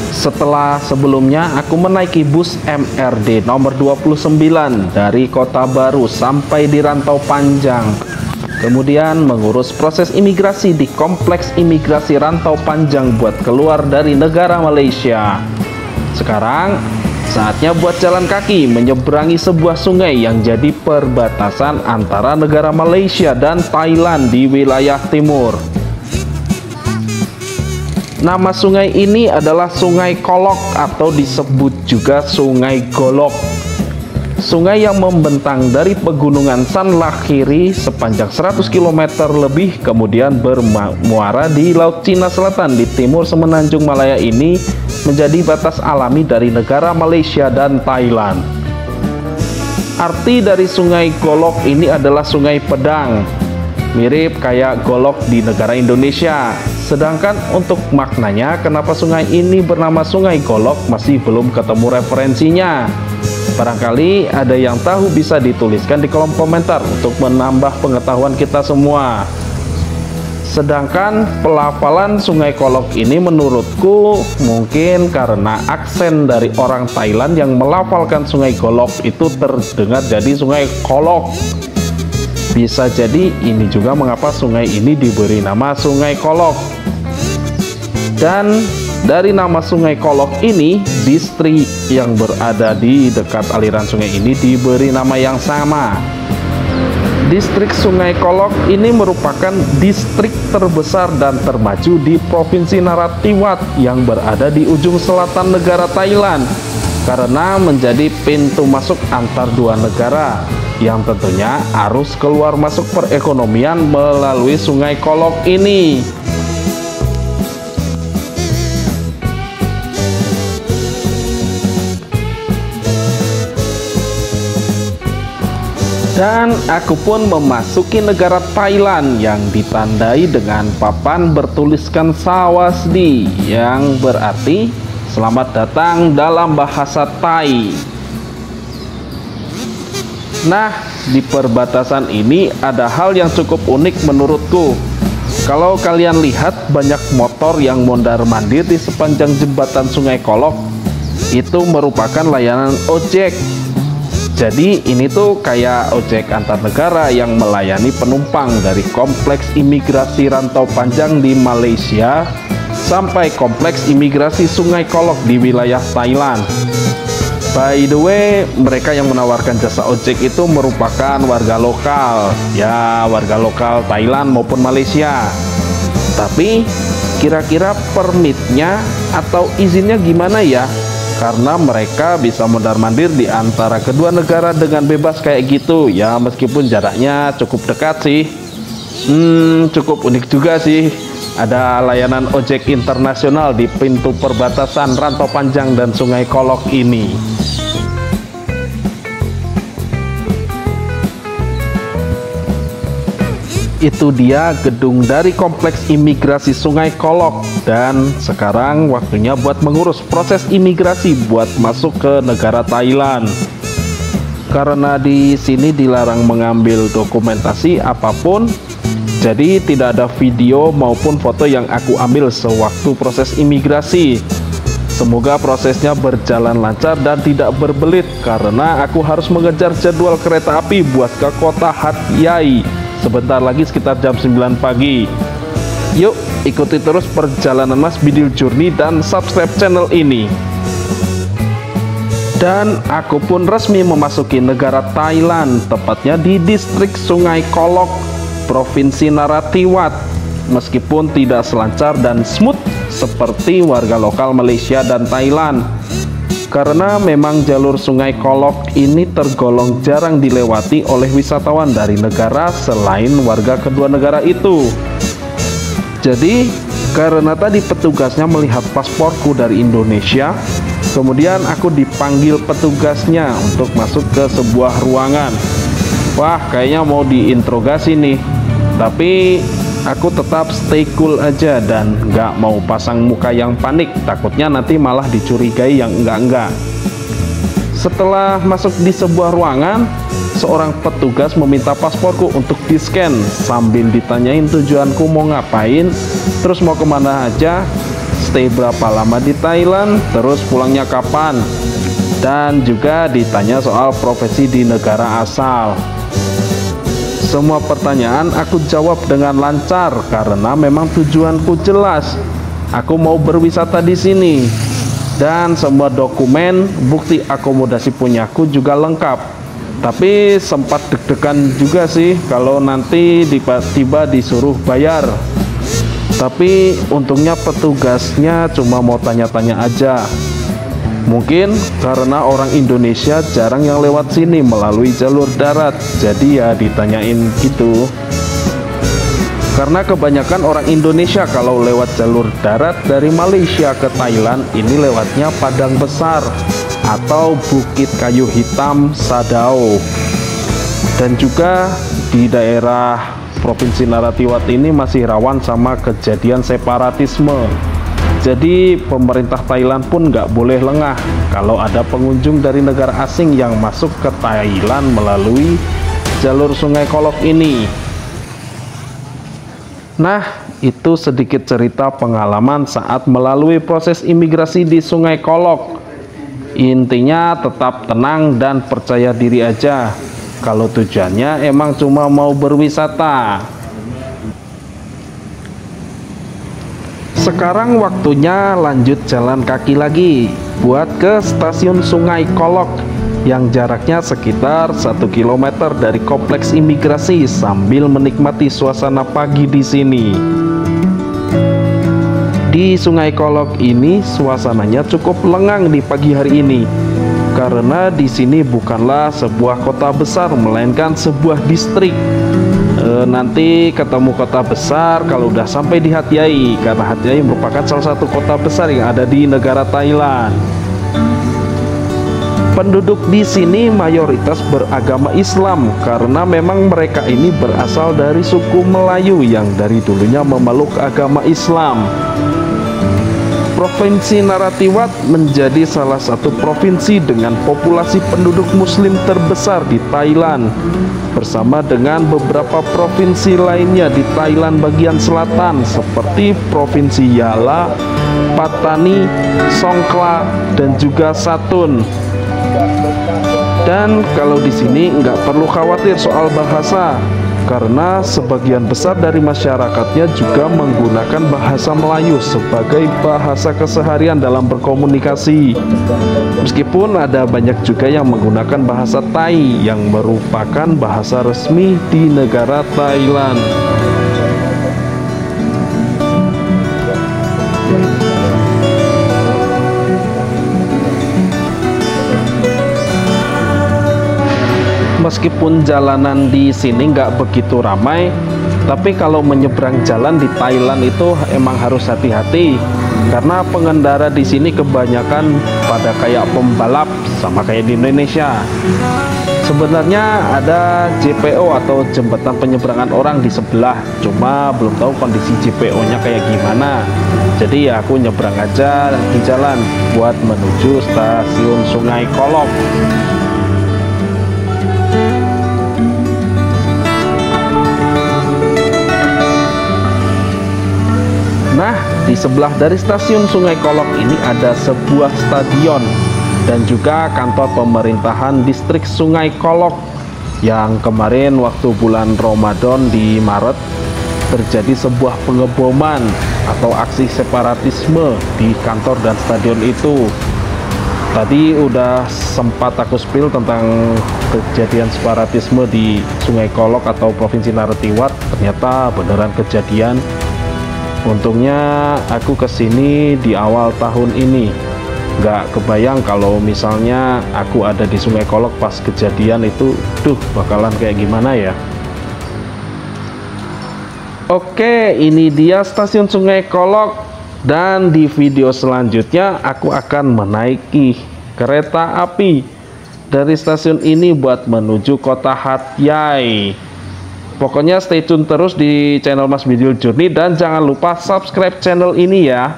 Setelah sebelumnya aku menaiki bus MRD nomor 29 dari Kota Baru sampai di Rantau Panjang, kemudian mengurus proses imigrasi di kompleks imigrasi Rantau Panjang buat keluar dari negara Malaysia. Sekarang saatnya buat jalan kaki menyeberangi sebuah sungai yang jadi perbatasan antara negara Malaysia dan Thailand di wilayah timur. Nama sungai ini adalah Sungai Kolok atau disebut juga Sungai Golok. Sungai yang membentang dari pegunungan San Lakhiri sepanjang 100 km lebih, kemudian bermuara di Laut Cina Selatan di timur Semenanjung Malaya ini menjadi batas alami dari negara Malaysia dan Thailand. Arti dari Sungai Golok ini adalah sungai pedang, mirip kayak golok di negara Indonesia. Sedangkan untuk maknanya kenapa sungai ini bernama Sungai Golok masih belum ketemu referensinya. Barangkali ada yang tahu bisa dituliskan di kolom komentar untuk menambah pengetahuan kita semua. Sedangkan pelafalan Sungai Kolok ini menurutku mungkin karena aksen dari orang Thailand yang melafalkan Sungai Golok itu terdengar jadi Sungai Kolok. Bisa jadi ini juga mengapa sungai ini diberi nama Sungai Kolok. Dan dari nama Sungai Kolok ini, distrik yang berada di dekat aliran sungai ini diberi nama yang sama. Distrik Sungai Kolok ini merupakan distrik terbesar dan termaju di Provinsi Narathiwat yang berada di ujung selatan negara Thailand, karena menjadi pintu masuk antar dua negara yang tentunya arus keluar masuk perekonomian melalui Sungai Kolok ini. Dan aku pun memasuki negara Thailand yang ditandai dengan papan bertuliskan Sawasdi yang berarti selamat datang dalam bahasa Thai. Nah, di perbatasan ini ada hal yang cukup unik menurutku. Kalau kalian lihat banyak motor yang mondar-mandir di sepanjang jembatan Sungai Kolok, itu merupakan layanan ojek. Jadi ini tuh kayak ojek antar negara yang melayani penumpang dari kompleks imigrasi Rantau Panjang di Malaysia sampai kompleks imigrasi Sungai Kolok di wilayah Thailand. By the way, mereka yang menawarkan jasa ojek itu merupakan warga lokal, ya warga lokal Thailand maupun Malaysia. Tapi kira-kira permitnya atau izinnya gimana ya? Karena mereka bisa mondar-mandir di antara kedua negara dengan bebas kayak gitu. Ya meskipun jaraknya cukup dekat sih. Cukup unik juga sih. Ada layanan ojek internasional di pintu perbatasan Rantau Panjang dan Sungai Kolok ini. Itu dia gedung dari kompleks imigrasi Sungai Kolok, dan sekarang waktunya buat mengurus proses imigrasi buat masuk ke negara Thailand. Karena di sini dilarang mengambil dokumentasi apapun, jadi tidak ada video maupun foto yang aku ambil sewaktu proses imigrasi. Semoga prosesnya berjalan lancar dan tidak berbelit karena aku harus mengejar jadwal kereta api buat ke kota Hat Yai sebentar lagi sekitar jam 9 pagi. Yuk ikuti terus perjalanan Mas Bidil Journey dan subscribe channel ini. Dan aku pun resmi memasuki negara Thailand, tepatnya di distrik Sungai Kolok, Provinsi Narathiwat. Meskipun tidak selancar dan smooth seperti warga lokal Malaysia dan Thailand, karena memang jalur Sungai Kolok ini tergolong jarang dilewati oleh wisatawan dari negara selain warga kedua negara itu. Jadi karena tadi petugasnya melihat pasporku dari Indonesia, kemudian aku dipanggil petugasnya untuk masuk ke sebuah ruangan. Wah, kayaknya mau diinterogasi nih. Tapi aku tetap stay cool aja dan nggak mau pasang muka yang panik, takutnya nanti malah dicurigai yang enggak-enggak. Setelah masuk di sebuah ruangan, seorang petugas meminta pasporku untuk di-scan sambil ditanyain tujuanku mau ngapain, terus mau kemana aja. stay berapa lama di Thailand, terus pulangnya kapan, dan juga ditanya soal profesi di negara asal. Semua pertanyaan aku jawab dengan lancar karena memang tujuanku jelas. Aku mau berwisata di sini. Dan semua dokumen, bukti akomodasi punyaku juga lengkap. Tapi sempat deg-degan juga sih kalau nanti tiba-tiba disuruh bayar. Tapi untungnya petugasnya cuma mau tanya-tanya aja. Mungkin karena orang Indonesia jarang yang lewat sini melalui jalur darat, jadi ya ditanyain gitu. Karena kebanyakan orang Indonesia kalau lewat jalur darat dari Malaysia ke Thailand ini lewatnya Padang Besar atau Bukit Kayu Hitam Sadao. Dan juga di daerah Provinsi Narathiwat ini masih rawan sama kejadian separatisme. Jadi pemerintah Thailand pun nggak boleh lengah kalau ada pengunjung dari negara asing yang masuk ke Thailand melalui jalur Sungai Kolok ini. Nah, itu sedikit cerita pengalaman saat melalui proses imigrasi di Sungai Kolok. Intinya tetap tenang dan percaya diri aja. Kalau tujuannya emang cuma mau berwisata. Sekarang waktunya lanjut jalan kaki lagi buat ke stasiun Sungai Kolok yang jaraknya sekitar 1 km dari kompleks imigrasi sambil menikmati suasana pagi di sini. Di Sungai Kolok ini suasananya cukup lengang di pagi hari ini karena di sini bukanlah sebuah kota besar melainkan sebuah distrik. Nanti ketemu kota besar kalau udah sampai di Hat Yai, karena Hat Yai merupakan salah satu kota besar yang ada di negara Thailand. Penduduk di sini mayoritas beragama Islam karena memang mereka ini berasal dari suku Melayu yang dari dulunya memeluk agama Islam. Provinsi Narathiwat menjadi salah satu provinsi dengan populasi penduduk muslim terbesar di Thailand, bersama dengan beberapa provinsi lainnya di Thailand bagian selatan seperti Provinsi Yala, Pattani, Songkhla, dan juga Satun. Dan kalau di sini nggak perlu khawatir soal bahasa, karena sebagian besar dari masyarakatnya juga menggunakan bahasa Melayu sebagai bahasa keseharian dalam berkomunikasi. Meskipun ada banyak juga yang menggunakan bahasa Thai yang merupakan bahasa resmi di negara Thailand. Meskipun jalanan di sini nggak begitu ramai, tapi kalau menyeberang jalan di Thailand itu emang harus hati-hati karena pengendara di sini kebanyakan pada kayak pembalap sama kayak di Indonesia. Sebenarnya ada JPO atau jembatan penyeberangan orang di sebelah, cuma belum tahu kondisi JPO-nya kayak gimana. Jadi ya aku nyebrang aja di jalan buat menuju stasiun Sungai Kolok. Nah, di sebelah dari stasiun Sungai Kolok ini ada sebuah stadion dan juga kantor pemerintahan distrik Sungai Kolok yang kemarin waktu bulan Ramadan di Maret terjadi sebuah pengeboman atau aksi separatisme di kantor dan stadion itu. Tadi udah sempat aku spill tentang kejadian separatisme di Sungai Kolok atau Provinsi Narathiwat, ternyata beneran kejadian. Untungnya aku kesini di awal tahun ini, nggak kebayang kalau misalnya aku ada di Sungai Kolok pas kejadian itu, bakalan kayak gimana ya. Oke, ini dia stasiun Sungai Kolok, dan di video selanjutnya aku akan menaiki kereta api dari stasiun ini buat menuju kota Hat Yai. Pokoknya stay tune terus di channel Mas Bidil Journey dan jangan lupa subscribe channel ini ya.